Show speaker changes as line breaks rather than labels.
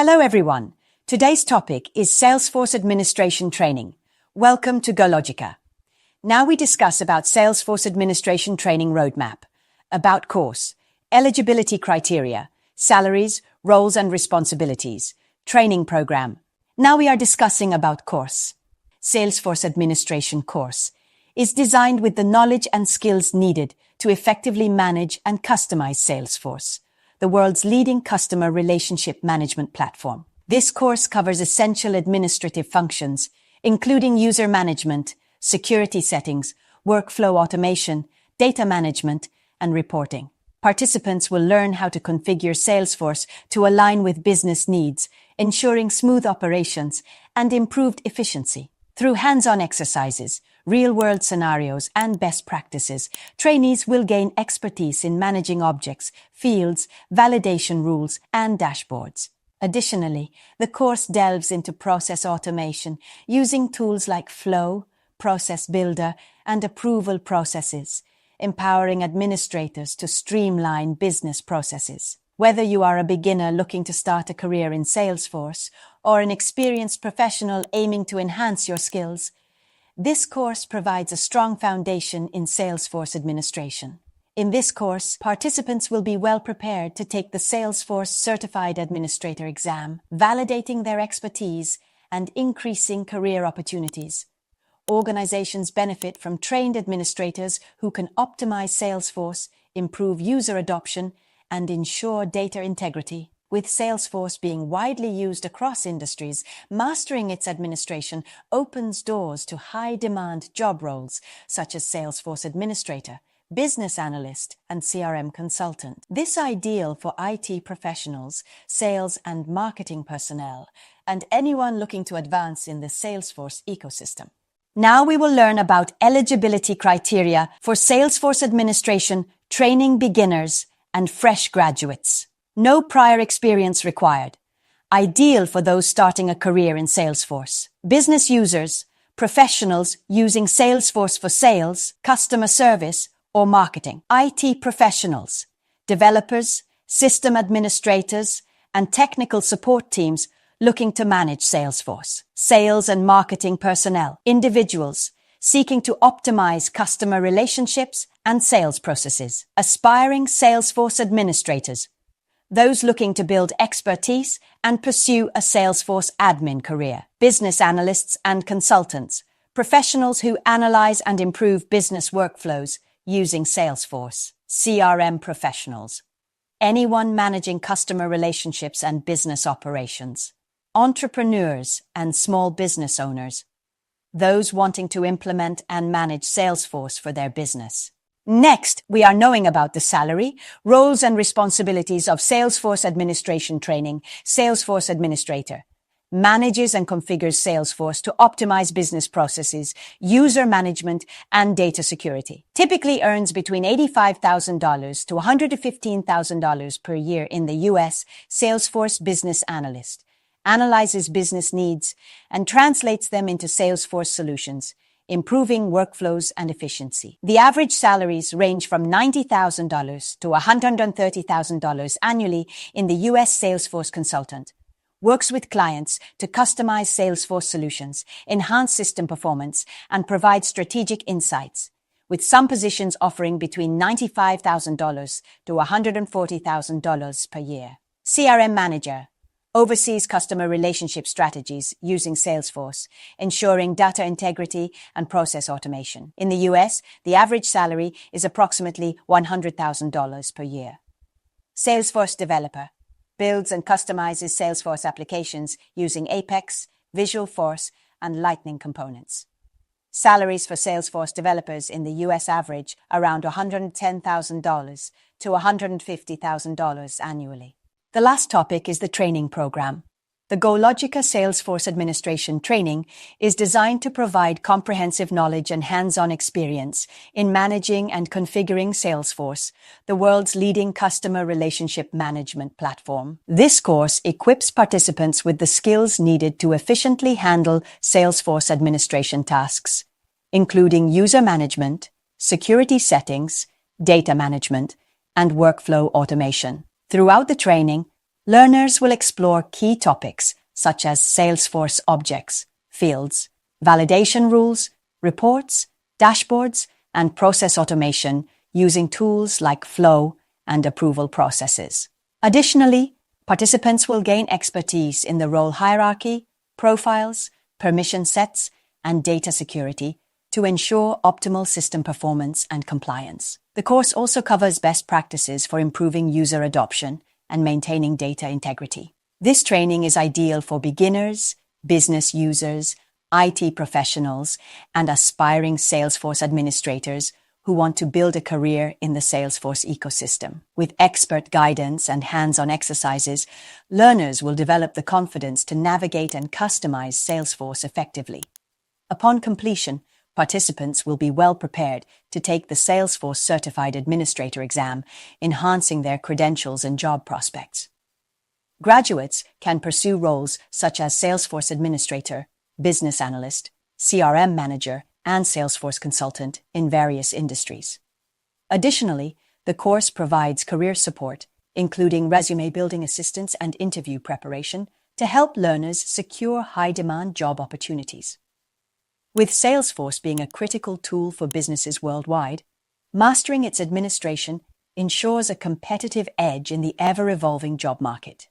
Hello everyone. Today's topic is Salesforce Administration Training. Welcome to GoLogica. Now we discuss about Salesforce Administration Training Roadmap, about course, eligibility criteria, salaries, roles and responsibilities, training program. Now we are discussing about course. Salesforce Administration course is designed with the knowledge and skills needed to effectively manage and customize Salesforce, the world's leading customer relationship management platform. This course covers essential administrative functions, including user management, security settings, workflow automation, data management, and reporting. Participants will learn how to configure Salesforce to align with business needs, ensuring smooth operations and improved efficiency. Through hands-on exercises, real-world scenarios, and best practices, trainees will gain expertise in managing objects, fields, validation rules, and dashboards. Additionally, the course delves into process automation using tools like Flow, Process Builder, and approval processes, empowering administrators to streamline business processes. Whether you are a beginner looking to start a career in Salesforce or an experienced professional aiming to enhance your skills, this course provides a strong foundation in Salesforce administration. In this course, participants will be well prepared to take the Salesforce Certified Administrator exam, validating their expertise and increasing career opportunities. Organizations benefit from trained administrators who can optimize Salesforce, improve user adoption, and ensure data integrity. With Salesforce being widely used across industries, mastering its administration opens doors to high-demand job roles such as Salesforce Administrator, Business Analyst, and CRM Consultant. This is ideal for IT professionals, sales and marketing personnel, and anyone looking to advance in the Salesforce ecosystem. Now we will learn about eligibility criteria for Salesforce Administration training beginners and fresh graduates. No prior experience required. Ideal for those starting a career in Salesforce. Business users, professionals using Salesforce for sales, customer service, or marketing. IT professionals, developers, system administrators, and technical support teams looking to manage Salesforce. Sales and marketing personnel, individuals seeking to optimize customer relationships and sales processes. Aspiring Salesforce administrators, those looking to build expertise and pursue a Salesforce admin career. Business analysts and consultants, professionals who analyze and improve business workflows using Salesforce. CRM professionals, anyone managing customer relationships and business operations. Entrepreneurs and small business owners, those wanting to implement and manage Salesforce for their business. Next, we are knowing about the salary, roles and responsibilities of Salesforce Administration Training. Salesforce Administrator manages and configures Salesforce to optimize business processes, user management, and data security. Typically earns between $85,000 to $115,000 per year in the US. Salesforce Business Analyst analyzes business needs and translates them into Salesforce solutions, improving workflows and efficiency. The average salaries range from $90,000 to $130,000 annually in the US. Salesforce Consultant works with clients to customize Salesforce solutions, enhance system performance, and provide strategic insights, with some positions offering between $95,000 to $140,000 per year. CRM Manager oversees customer relationship strategies using Salesforce, ensuring data integrity and process automation. In the US, the average salary is approximately $100,000 per year. Salesforce Developer builds and customizes Salesforce applications using Apex, Visualforce, and Lightning components. Salaries for Salesforce developers in the US average around $110,000 to $150,000 annually. The last topic is the training program. The GoLogica Salesforce Administration Training is designed to provide comprehensive knowledge and hands-on experience in managing and configuring Salesforce, the world's leading customer relationship management platform. This course equips participants with the skills needed to efficiently handle Salesforce administration tasks, including user management, security settings, data management, and workflow automation. Throughout the training, Learners will explore key topics such as Salesforce objects, fields, validation rules, reports, dashboards, and process automation using tools like flow and approval processes. Additionally, participants will gain expertise in the role hierarchy, profiles, permission sets, and data security to ensure optimal system performance and compliance. The course also covers best practices for improving user adoption and maintaining data integrity. This training is ideal for beginners, business users, IT professionals, and aspiring Salesforce administrators who want to build a career in the Salesforce ecosystem. With expert guidance and hands-on exercises, learners will develop the confidence to navigate and customize Salesforce effectively. Upon completion, participants will be well prepared to take the Salesforce Certified Administrator exam, enhancing their credentials and job prospects. Graduates can pursue roles such as Salesforce Administrator, Business Analyst, CRM Manager, and Salesforce Consultant in various industries. Additionally, the course provides career support, including resume building assistance and interview preparation, to help learners secure high-demand job opportunities. With Salesforce being a critical tool for businesses worldwide, mastering its administration ensures a competitive edge in the ever-evolving job market.